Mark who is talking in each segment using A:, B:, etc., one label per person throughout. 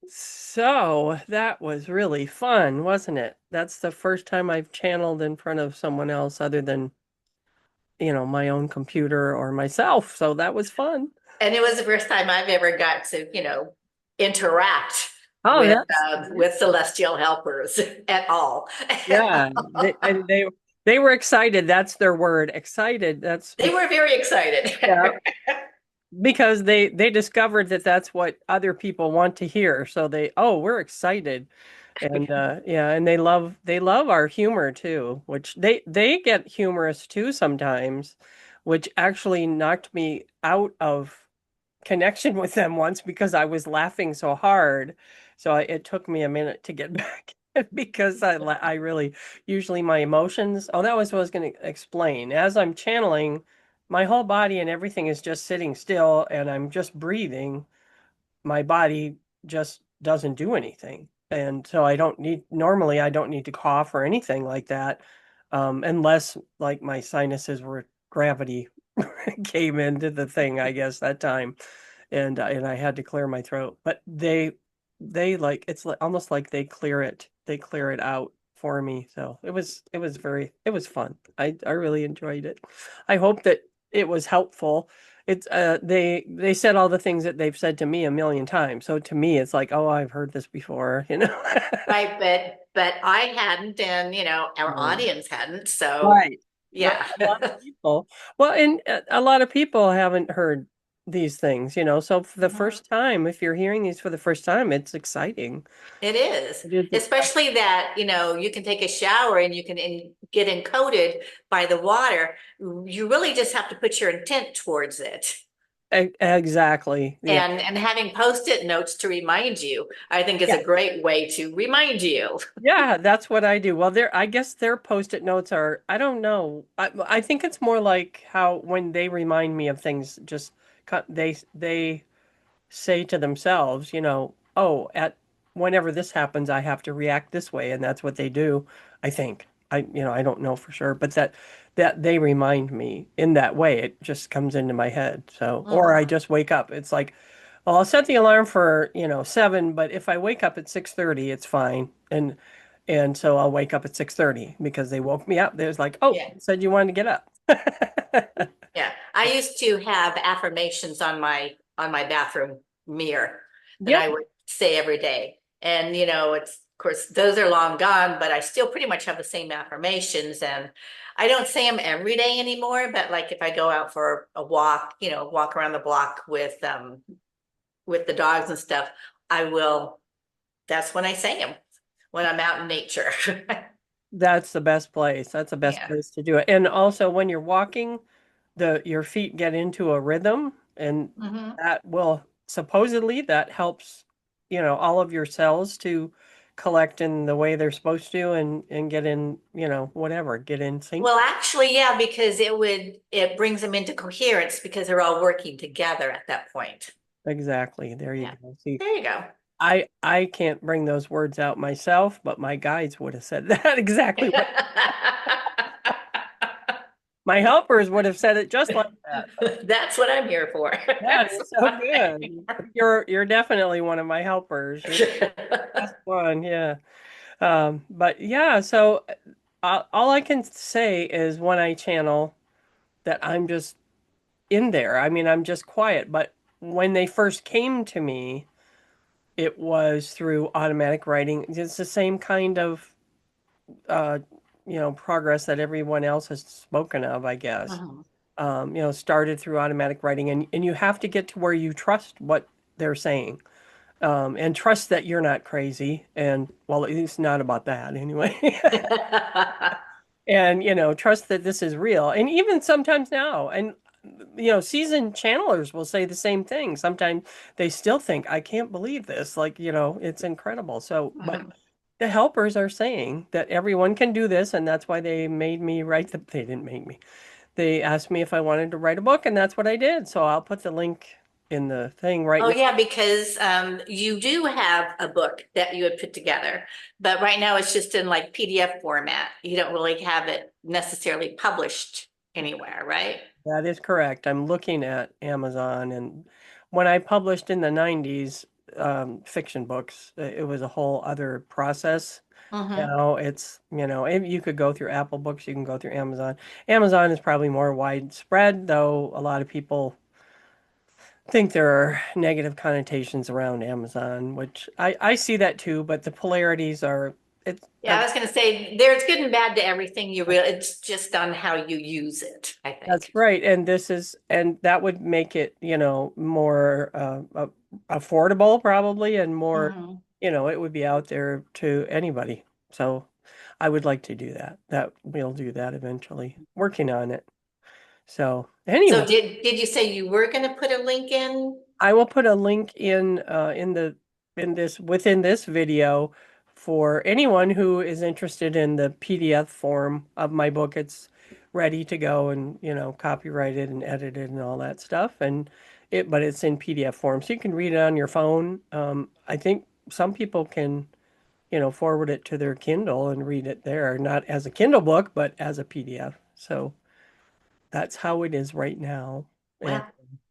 A: So that was really fun, wasn't it? That's the first time I've channeled in front of someone else other than, my own computer or myself. So that was fun.
B: And it was the first time I've ever got to, interact
A: Oh, that's
B: with celestial helpers at all.
A: yeah. They were excited. That's their word, excited. That's
B: They were very excited.
A: yeah, because they discovered that that's what other people want to hear. So we're excited. And yeah, and they love our humor too, which they get humorous too sometimes, which actually knocked me out of connection with them once because I was laughing so hard. So it took me a minute to get back because I really usually my emotions. Oh, that was what I was going to explain. As I'm channeling, my whole body and everything is just sitting still and I'm just breathing. My body just doesn't do anything. And so normally I don't need to cough or anything like that, unless like my sinuses were gravity came into the thing, I guess that time. And I had to clear my throat. But they like almost like they clear it out for me. So it was fun. I really enjoyed it. I hope that it was helpful. It's they said all the things that they've said to me a million times. So to me it's like, oh, I've heard this before.
B: Right, but I hadn't, and our
A: Mm.
B: audience hadn't. So
A: Right. Right.
B: yeah.
A: A lot of people. Well, and a lot of people haven't heard these things. So for the
B: Mhm.
A: first time, if you're hearing these for the first time, it's exciting.
B: It is,
A: It is
B: especially that, you can take a shower and you can get encoded by the water. You really just have to put your intent towards it.
A: exactly. Yeah.
B: And having post-it notes to remind you, I think is
A: Yeah.
B: a great way to remind you.
A: Yeah, that's what I do. Well, I guess their post-it notes are, I don't know. I think it's more like how when they remind me of things, just they say to themselves, oh, at whenever this happens, I have to react this way, and that's what they do, I think. I don't know for sure, but that they remind me in that way. It just comes into my head. So, or I
B: Mhm.
A: just wake up. It's like, well, I'll set the alarm for 7, but if I wake up at 6:30, it's fine. And so I'll wake up at 6:30 because they woke me up. There's like, oh,
B: Yeah.
A: you said you wanted to get up.
B: Yeah. I used to have affirmations on my bathroom mirror that
A: Yeah,
B: I would say every day. And it's of course those are long gone, but I still pretty much have the same affirmations, and I don't say them every day anymore, but like if I go out for a walk, walk around the block with the dogs and stuff, I will that's when I say them when I'm out in nature.
A: that's the best place. That's the best
B: Yeah.
A: place to do it. And also when you're walking, your feet get into a rhythm and
B: Hmm.
A: that will supposedly that helps all of your cells to collect in the way they're supposed to and get in whatever, get in sync.
B: Well, actually, yeah, because it brings them into coherence because they're all working together at that point.
A: Exactly. There you
B: Yeah.
A: go. See,
B: There you go.
A: I can't bring those words out myself, but my guides would have said that exactly what my helpers would have said it just like that.
B: That's what I'm here for.
A: That is so good. You're definitely one of my helpers. You're the best one, yeah. But yeah, so all I can say is when I channel that I'm just in there. I mean, I'm just quiet. But when they first came to me, it was through automatic writing. It's the same kind of uh, progress that everyone else has spoken of, I guess.
B: Mhm.
A: Started through automatic writing, and you have to get to where you trust what they're saying, and trust that you're not crazy. And well, it's not about that anyway. And trust that this is real. And even sometimes now, and seasoned channelers will say the same thing. Sometimes they still think, I can't believe this. Like, it's incredible. So, but
B: Mhm.
A: the helpers are saying that everyone can do this, and that's why they made me write they didn't make me. They asked me if I wanted to write a book, and that's what I did. So I'll put the link in the thing right
B: Oh
A: now.
B: yeah, because you do have a book that you had put together, but right now it's just in like PDF format. You don't really have it necessarily published anywhere, right?
A: That is correct. I'm looking at Amazon, and when I published in the 90s, fiction books. It was a whole other process.
B: Hmm.
A: Now it's, you could go through Apple Books, you can go through Amazon. Amazon is probably more widespread, though a lot of people think there are negative connotations around Amazon, which I see that too, but the polarities are it's
B: Yeah, I was going to say there's good and bad to everything you real. It's just on how you use it, I
A: that's
B: think.
A: right. And that would make it, more affordable probably and more,
B: Hmm.
A: it would be out there to anybody. So I would like to do that. That we'll do that eventually. Working on it. So
B: So
A: anyway,
B: did you say you were going to put a link in?
A: I will put a link within this video for anyone who is interested in the PDF form of my book. It's ready to go and, copyrighted and edited and all that stuff. But it's in PDF form, so you can read it on your phone. I think some people can, forward it to their Kindle and read it there, not as a Kindle book, but as a PDF. So that's how it is right now. And
B: Well,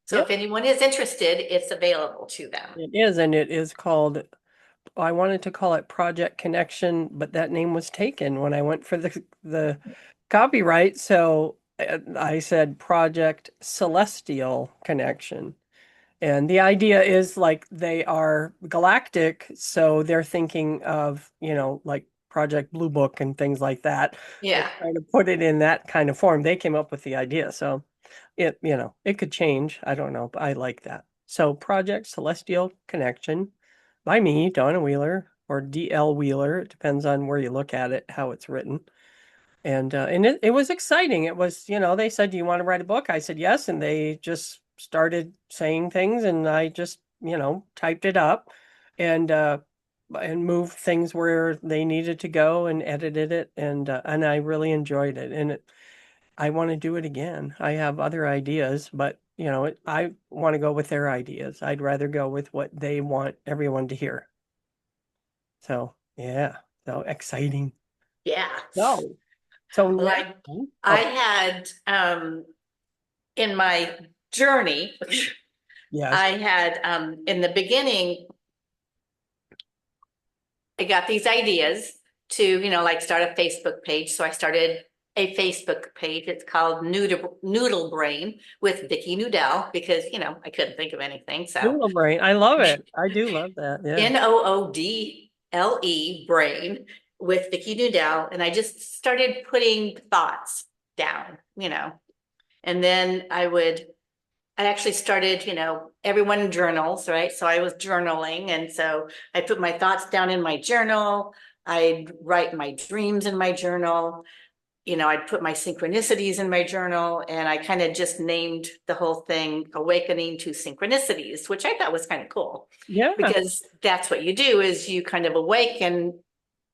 B: so
A: yep.
B: if anyone is interested, it's available to them.
A: It is, and it is called, I wanted to call it Project Connection, but that name was taken when I went for the copyright. So I said Project Celestial Connection. And the idea is like they are galactic, so they're thinking of, like Project Blue Book and things like that, and
B: Yeah.
A: trying to put it in that kind of form. They came up with the idea. So it could change. I don't know, but I like that. So Project Celestial Connection by me, Donna Wheeler, or DL Wheeler. It depends on where you look at it, how it's written. And it was exciting. It was, they said, "Do you want to write a book?" I said yes, and they just started saying things, and I just, typed it up and moved things where they needed to go and edited it, and I really enjoyed it. I want to do it again. I have other ideas, but I want to go with their ideas. I'd rather go with what they want everyone to hear. So, yeah, so exciting.
B: Yeah.
A: So, so
B: Well,
A: now,
B: I
A: oh,
B: had in my journey,
A: yes.
B: I had in the beginning, I got these ideas to, like start a Facebook page. So I started a Facebook page. It's called Noodle Brain with Vicki Noodle because, I couldn't think of anything. So
A: Noodle brain. I love it. I do love that. Yeah.
B: Noodle Brain with Vicki Noodle. And I just started putting thoughts down, and then I actually started, everyone journals, right? So I was journaling. And so I put my thoughts down in my journal. I'd write my dreams in my journal. I'd put my synchronicities in my journal. And I kind of just named the whole thing Awakening to Synchronicities, which I thought was kind of cool
A: Yeah.
B: because that's what you do is you kind of awaken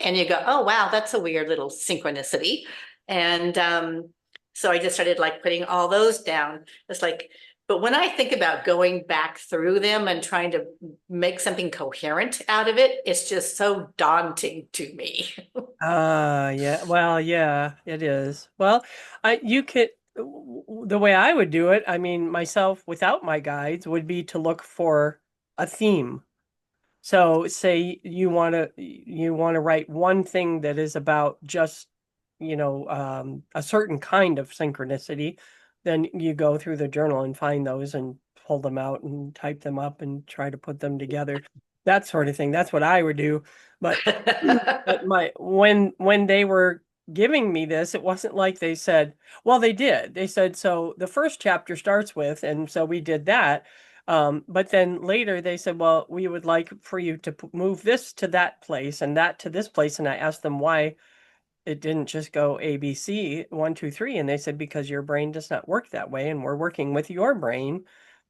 B: and you go, oh, wow, that's a weird little synchronicity. And so I just started like putting all those down. It's like, but when I think about going back through them and trying to make something coherent out of it, it's just so daunting to me.
A: Yeah. Well, yeah, it is. Well, you could, the way I would do it, I mean, myself without my guides would be to look for a theme. So say you want to write one thing that is about just, a certain kind of synchronicity, then you go through the journal and find those and pull them out and type them up and try to put them together. That sort of thing. That's what I would do. But but my when they were giving me this, it wasn't like they said, well, they did. They said, so the first chapter starts with, and so we did that. But then later they said, well, we would like for you to move this to that place and that to this place. And I asked them why it didn't just go ABC, one, two, three. And they said, because your brain does not work that way. And we're working with your brain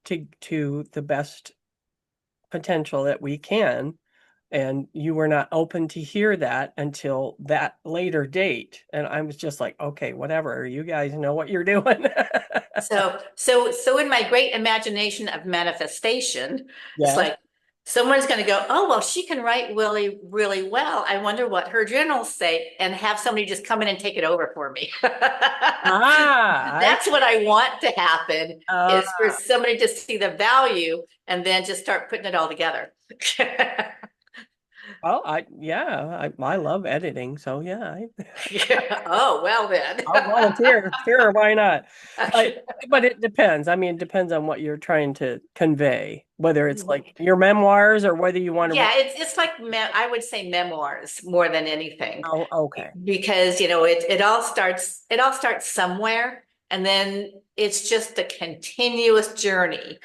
A: to the best potential that we can. And you were not open to hear that until that later date. And I was just like, okay, whatever. You guys know what you're doing.
B: So in my great imagination of manifestation, it's
A: Yes.
B: like, someone's going to go, oh, well, she can write really, really well. I wonder what her journals say, and have somebody just come in and take it over for me.
A: Ah,
B: That's what I want to happen, is for somebody to see the value and then just start putting it all together.
A: well, I love editing, so yeah,
B: Yeah. Oh, well then.
A: I'll volunteer. Sure, why not? But but it depends. I mean, it depends on what you're trying to convey, whether it's like your memoirs or whether you want to.
B: Yeah, it's like I would say memoirs more than anything,
A: Oh, okay.
B: because it all starts somewhere, and then it's just a continuous journey.